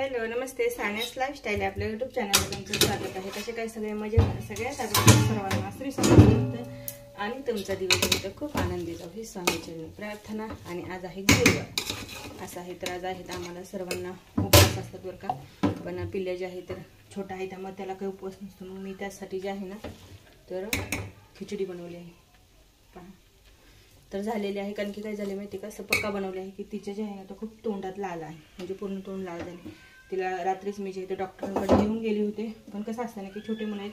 Hello नमस्ते, सान्यास lifestyle आपल्या YouTube चॅनलवर तुमचं स्वागत आहे. कसे काय सगळे मजेत? सगळ्यात सर्वांना श्री स्वामी आणि तुमचा दिवस खूप आनंदी जाऊ ही स्वामीची प्रार्थना. आणि आज आहे गुरुवार असं आहे, तर आज आहेत आम्हाला सर्वांना उपवास असतात बरं का. पण पिल्ले जे आहे तर छोटा आहे त्यामुळे त्याला काही उपवास नसतो. मग मी त्यासाठी जे आहे ना तर खिचडी बनवली आहे पहा. तर झालेली आहे, कारण की काय झाले माहिती का, पक्का बनवले आहे की तिचे जे आहे ना तो खूप तोंडात लाल आहे, म्हणजे पूर्ण तोंड लाल झाले. तिला रात्रीच मी जे ते डॉक्टरांकडे घेऊन गेले होते. पण कसं असतं ना की छोटे मुलं आहेत,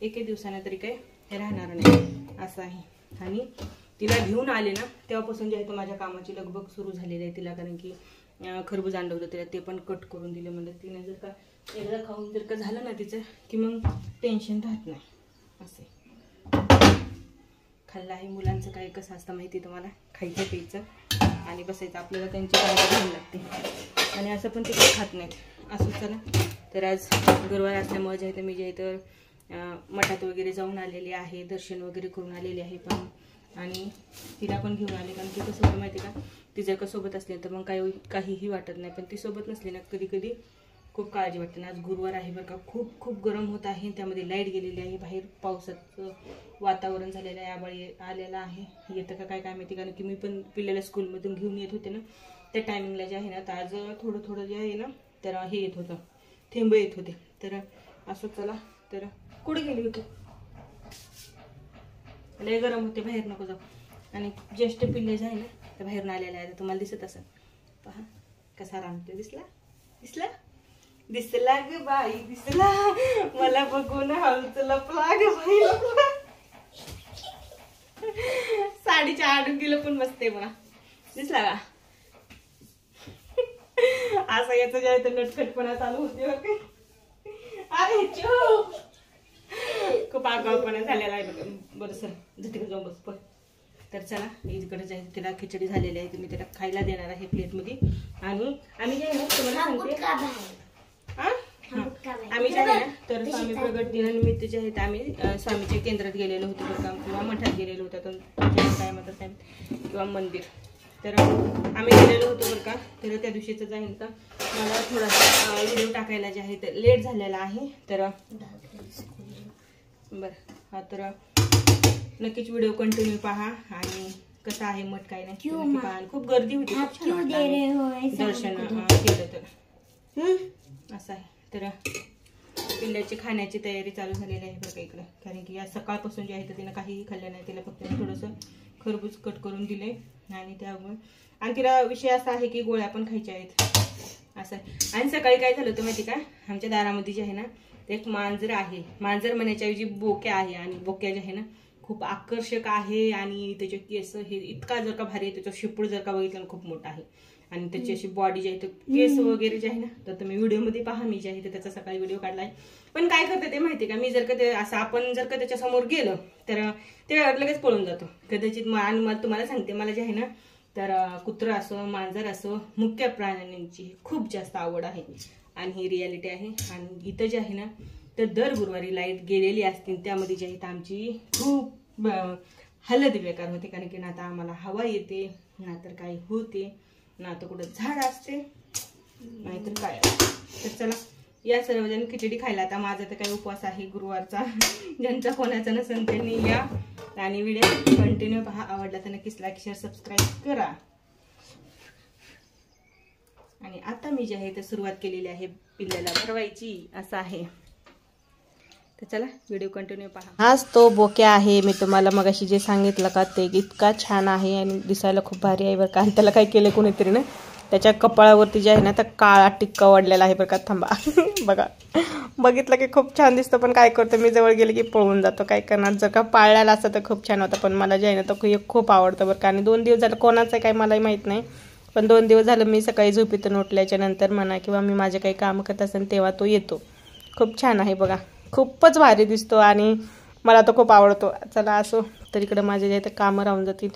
एक दिवसाने तरी काही हे राहणार नाही असं आहे. आणि तिला घेऊन आले ना तेव्हापासून जे आहे तर माझ्या कामाची लगबग सुरू झालेली आहे तिला. कारण की खरबूज आणलं होतं तिला, ते पण कट करून दिले. म्हणजे तिने जर का एकदा खाऊन जर का झालं ना तिचं की मग टेन्शन राहत नाही असे. खाल्लं आहे. मुलांचं काय कसं असतं माहिती तुम्हाला, खायचं प्यायचं आणि बसायचं, आपल्याला त्यांची काळजी घ्यावी लागते. आणि असं पण ते काही खात नाहीत असं. चला तर आज गुरुवार असल्यामुळे जे आहे तर मी जे आहे तर मठात वगैरे जाऊन आलेली आहे, दर्शन वगैरे करून आलेली आहे. पण आणि तिला पण घेऊन आले, कारण की कसं होतं माहिती का, ती जर का सोबत असली तर मग काहीही वाटत नाही. पण ती सोबत नसली ना कधी कधी खूप काळजी वाटते. आज गुरुवार आहे बरं का, खूप खूप गरम होत आहे. त्यामध्ये लाईट गेलेली आहे, बाहेर पावसाचं वातावरण झालेलं आहे, आभाळ आलेला आहे. येतं का काय माहिती, कारण की मी पण पिल्लेला स्कूलमधून घेऊन येत होते ना त्या टायमिंगला जे आहे ना तर आज थोडं थोडं जे आहे ना तर हे येत होतं, थेंब येत होते. तर असं चला तर कुठे गेली होती, लय गरम होते, बाहेर नको जाऊ. आणि ज्येष्ठ पिल्ले जे आहे ना तर बाहेरून आलेले आहे, तुम्हाला दिसत असेल पहा कसा रांगते. दिसला दिसला ग बाई दिसला, मला बघून हळूच लपला ग बाई लपला. साडीच्या आडून गेलं पण मस्त आहे मला, दिसला का. असं याचं जे आहे तर नटखटपणा चालू होते बघ. अरे चुप, खूप आगाऊपणा झालेला आहे बघ. बरं सर जिथे जाऊन बस पण. तर चला इकडे जे आहे तिला खिचडी झालेली आहे, तुम्ही तिला खायला देणार आहे प्लेटमध्ये. आणि आम्ही जे आहे ना तुम्हाला सांगते, आम्ही जे आहे ना तर स्वामी प्रगट दिनानिमित्त जे आहेत आम्ही स्वामीच्या केंद्रात गेलेलो होतो बरं का, किंवा मठात गेलेलो होतो, काय म्हणतात किंवा मंदिर. तर आम्ही गेलेलो होतो बरं का. तर त्या दिवशीचं जे आहे का मला थोडासा व्हिडिओ टाकायला जे आहे तर लेट झालेला आहे. तर बरं हा, तर नक्कीच व्हिडिओ कंटिन्यू पहा. आणि कसं आहे मठ काय नाही पहा. खूप गर्दी होती, खूप छान दर्शन केलं तर असं आहे. तर पिल्ल्याची खाण्याची तयारी चालू झालेली आहे बरं का इकडे, कारण की आज सकाळपासून जे आहे तर तिनं काहीही खाल्लं नाही. तिला फक्त थोडंसं खरबूज कट करून दिले आणि त्यामुळे. आणि तिला विषय असा आहे की गोळ्या पण खायच्या आहेत असं. आणि सकाळी काय झालं होतं माहिती का, आमच्या दारामध्ये जे आहे ना ते एक मांजर आहे. मांजर म्हणण्याच्याऐवजी बोक्या आहे. आणि बोक्या जे आहे ना खूप आकर्षक आहे. आणि त्याचे केस हे इतका जर का भारी आहे, त्याचा शेपूट जर का बघितलं खूप मोठा आहे. आणि त्याची अशी बॉडी जे आहे तर केस वगैरे जे आहे ना तर तुम्ही व्हिडिओमध्ये पहा. मी जे आहे तर त्याचा सकाळी व्हिडिओ काढलाय. पण काय करते ते माहिती का, मी जर का ते असं आपण जर का त्याच्या समोर गेलो तर ते लगेच पळून जातो कदाचित. आणि मग तुम्हाला सांगते, मला जे आहे ना तर कुत्रा असो मांजर असो मुख्य प्राण्यांची खूप जास्त आवड आहे. आणि ही रियालिटी आहे. आणि इथं जे आहे ना तर दर गुरुवारी लाईट गेलेली असते, त्यामध्ये जे आहे तर आमची खूप हालत बेकार होते. कारण की ना आता आम्हाला हवा येते, ना तर काही होते, ना तर कुठं झाड असते, नाहीतर काय. तर चला या सर्वजण खिचडी खायला. आता माझा तर काही उपवास आहे गुरुवारचा, ज्यांचा कोणाचा नसेल त्यांनी या. आणि व्हिडिओ कंटिन्यू पहा. आवडला तर नक्कीच लाईक शेअर सबस्क्राईब करा. आणि आता मी जे आहे ते सुरुवात केलेली आहे पिल्ल्याला भरवायची असं आहे. तर चला व्हिडिओ कंटिन्यू पहा. हाच तो बोक्या आहे, मी तुम्हाला मगाशी जे सांगितलं का ते इतका छान आहे आणि दिसायला खूप भारी आहे बरं का. आणि त्याला काय केलं कोणीतरी ना त्याच्या कपाळावरती जे आहे ना तर काळा टिक्का वाढलेला आहे बरं का. थांबा बघा, बघितलं की खूप छान दिसतं. पण काय करतो मी जवळ गेले की पळून जातो. काय करणार, जर का पाळलेला असतं तर खूप छान होतं. पण मला जे आहे ना तो खूप आवडतं बरं का. आणि 2 दिवस झालं, कोणाचं आहे काय मलाही माहीत नाही, पण 2 दिवस झालं मी सकाळी झोपेतून उठल्याच्या नंतर म्हणा किंवा मी माझे काही काम करत असेल तेव्हा तो येतो. खूप छान आहे बघा, खूपच भारी दिसतो आणि मला तो खूप आवडतो. चला असो, तर इकडं माझे जे आहे ते कामं राहून जातील.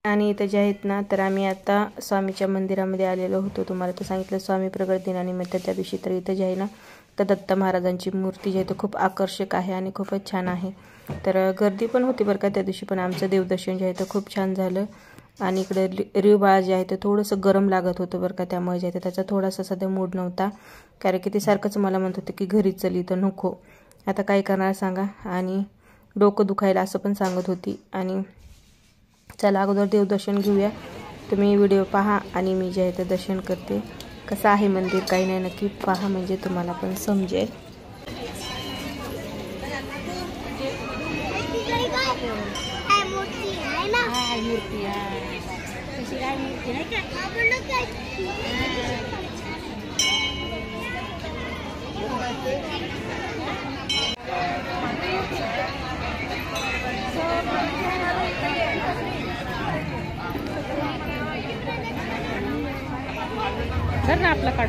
आणि इथं जे आहेत ना तर आम्ही आता स्वामीच्या मंदिरामध्ये आलेलो होतो. तुम्हाला तर सांगितलं स्वामी प्रगट दिनानिमित्त त्या दिवशी. तर इथं जे आहे ना तर दत्त महाराजांची मूर्ती जी आहे तर खूप आकर्षक आहे आणि खूपच छान आहे. तर गर्दी पण होती बरं का त्या दिवशी, पण आमचं देवदर्शन जे आहे तर खूप छान झालं. आणि इकडे रिव बाळा जे आहे ते थोडंसं गरम लागत होतं बरं का, त्यामुळे जे आहे त्याचा थोडासा सध्या मूड नव्हता, कारण की ते सारखंच मला म्हणत होते की घरी चली तर नको. आता काय करणार सांगा, आणि डोकं दुखायला असं पण सांगत होती. आणि चला अगोदर देवदर्शन घेऊया. तुम्ही व्हिडिओ पहा आणि मी जे आहे ते दर्शन करते. कसं आहे मंदिर काही नाही, नक्की पहा म्हणजे तुम्हाला पण समजेल. धर ना आपला काढ,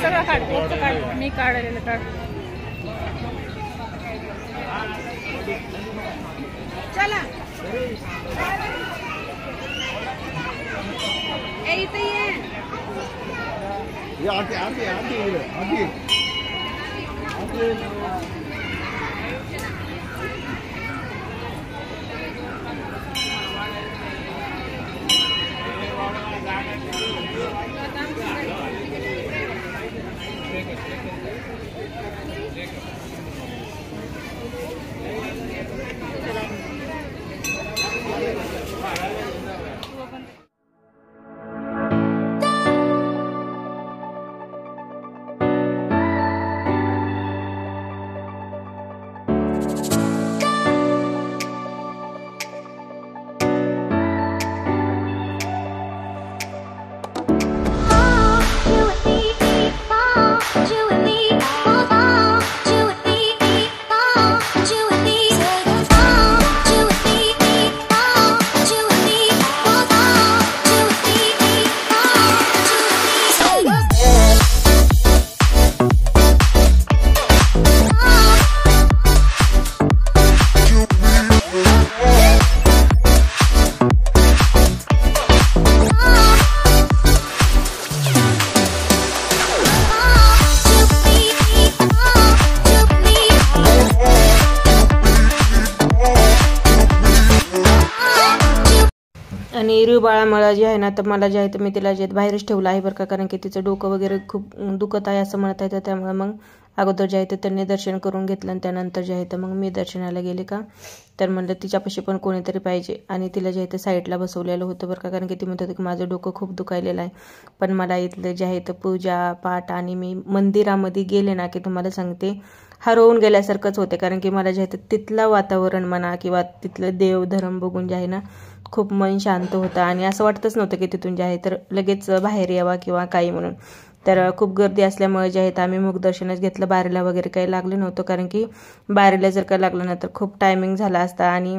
सगळं काढ, काढ मी काढलेलं काढ. चला इथे ये आधी आधी आधी आधी. आणि रिव बाळा मला जे आहे ना, तर मला जे आहे तर मी तिला जे बाहेरच ठेवलं आहे बरं का, कारण की तिचं डोकं वगैरे खूप दुखत आहे असं म्हणत आहे. तर त्यामुळे मग अगोदर जे आहे तर त्यांनी दर्शन करून घेतलं आणि त्यानंतर जे आहे तर मग मी दर्शनाला गेले का, तर म्हणलं तिच्यापाशी पण कोणीतरी पाहिजे. आणि तिला जे आहे तर साईडला बसवलेलं होतं बरं का, कारण की ती म्हणत होती की माझं डोकं खूप दुखायलेलं आहे. पण मला इथलं जे आहे तर पूजा पाठ आणि मी मंदिरामध्ये गेले ना की तुम्हाला सांगते हरवून गेल्यासारखंच होते, कारण की मला जे आहे तर तिथलं वातावरण म्हणा किंवा तिथलं देवधर्म बघून जे आहे ना खूप मन शांत होतं. आणि असं वाटतच नव्हतं की तिथून जे आहे तर लगेच बाहेर यावा किंवा काही म्हणून. तर खूप गर्दी असल्यामुळे जे आहे तर आम्ही मुखदर्शनच घेतलं, बारीला वगैरे काही लागलं नव्हतं, कारण की बारीला जर का लागलं ना तर खूप टायमिंग झाला असता. आणि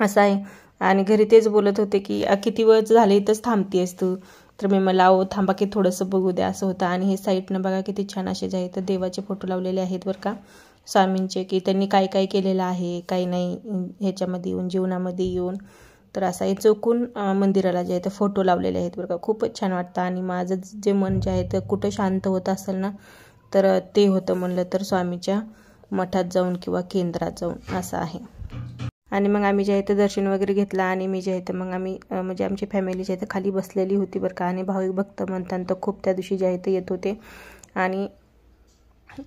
असं आहे. आणि घरी तेच बोलत होते की किती वेळ झाले इथंच थांबतेस तू, तर मी मला थांबा की थोडंसं बघू द्या असं होतं. आणि हे साईडनं बघा किती छान असे जे आहे तर देवाचे फोटो लावलेले आहेत बरं का, स्वामींचे, की त्यांनी काय काय केलेलं आहे काही नाही ह्याच्यामध्ये येऊन जीवनामध्ये येऊन. तर असं आहे चौकून मंदिराला जे आहे ते फोटो लावलेले आहेत बरं का, खूपच छान वाटतं. आणि माझं जे मन जे आहे ते कुठं शांत होत असेल ना, तर ते होतं म्हणलं तर स्वामीच्या मठात जाऊन किंवा केंद्रात जाऊन असं आहे. आणि मग आम्ही जे आहे ते दर्शन वगैरे घेतलं आणि मी जे आहे ते मग आम्ही म्हणजे आमची फॅमिली जे आहे ते खाली बसलेली होती बरं का. आणि भाविक भक्त म्हणतात तर खूप त्या दिवशी जे आहे ते येत होते. आणि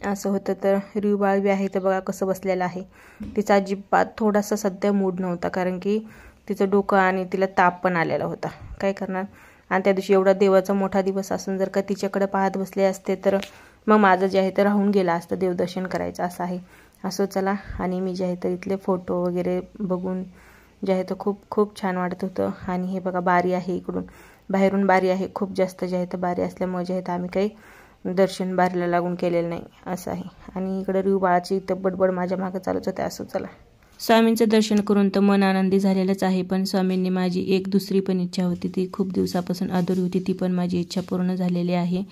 असं होतं. तर रिव बाळ आहे तर बघा कसं बसलेलं आहे. तिचा अजिबात थोडासा सध्या मूड नव्हता, कारण की तिचं डोकं आणि तिला ताप पण आलेला होता. काय करणार. आणि त्या दिवशी एवढा देवाचा मोठा दिवस असून जर का तिच्याकडे पाहत बसले असते तर मग माझं जे आहे ते राहून गेलं असतं देवदर्शन करायचं असं आहे. असो चला. आणि मी जे आहे तर इथले फोटो वगैरे बघून जे आहे तर खूप खूप छान वाटत होतं. आणि हे बघा बारी आहे, इकडून बाहेरून बारी आहे, खूप जास्त जे आहे तर बारी असल्यामुळे जे आहे तर आम्ही काही दर्शन बारीला लागून केलेलं नाही असं आहे. आणि इकडे रिव बाळाची इथं बडबड माझ्या मागं चालूच होते. असो चला. स्वामींचं दर्शन करून तर मन आनंदी झालेलंच आहे, पण स्वामींनी माझी एक दुसरी पण इच्छा होती, ती खूप दिवसापासून अधुरी होती, ती पण माझी इच्छा पूर्ण झालेली आहे.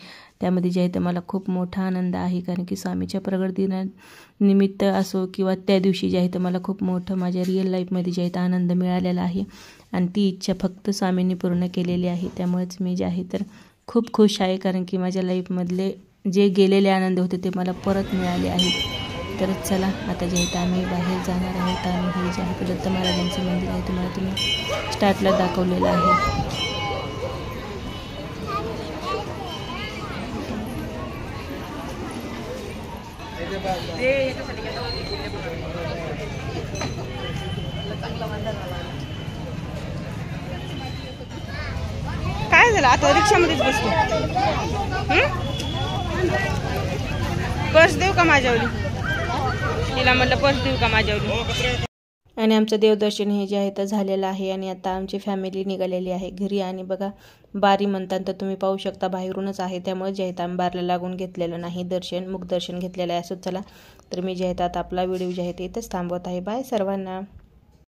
त्यामध्ये जे आहे तर मला खूप मोठा आनंद आहे, कारण की स्वामीच्या प्रगट दिनानिमित्त असो किंवा त्या दिवशी जे आहे तर मला खूप मोठं माझ्या रिअल लाईफमध्ये जे आहे तर आनंद मिळालेला आहे. आणि ती इच्छा फक्त स्वामींनी पूर्ण केलेली आहे. त्यामुळेच मी जे आहे तर खूप खुश आहे, कारण की माझ्या लाईफमधले जे गेलेले आनंद होते ते मला परत मिळाले आहेत. तर चला आता जे आहे आम्ही बाहेर जाणार आहोत आणि हे जे आहे दत्त महाराजांचं मंदिर आहे तुम्ही स्टार्टला दाखवलेलं आहे. काय झालं आता रिक्षामध्येच बसतो. पर्स देऊ का माझ्यावरी? तिला म्हटलं पर्स देऊ का माझ्यावरी. आणि आमचं देवदर्शन हे जे आहे तर झालेलं आहे आणि आता आमची फॅमिली निघालेली आहे घरी. आणि बघा बारी म्हणतात तर तुम्ही पाहू शकता बाहेरूनच आहे, त्यामुळे जे आहे आम्ही बारला लागून घेतलेलं नाही, दर्शन मुख दर्शन घेतलेलं आहे. असं चला तर मी जे आहे आता आपला व्हिडिओ जे आहे ते इथंच थांबवत आहे. बाय सर्वांना.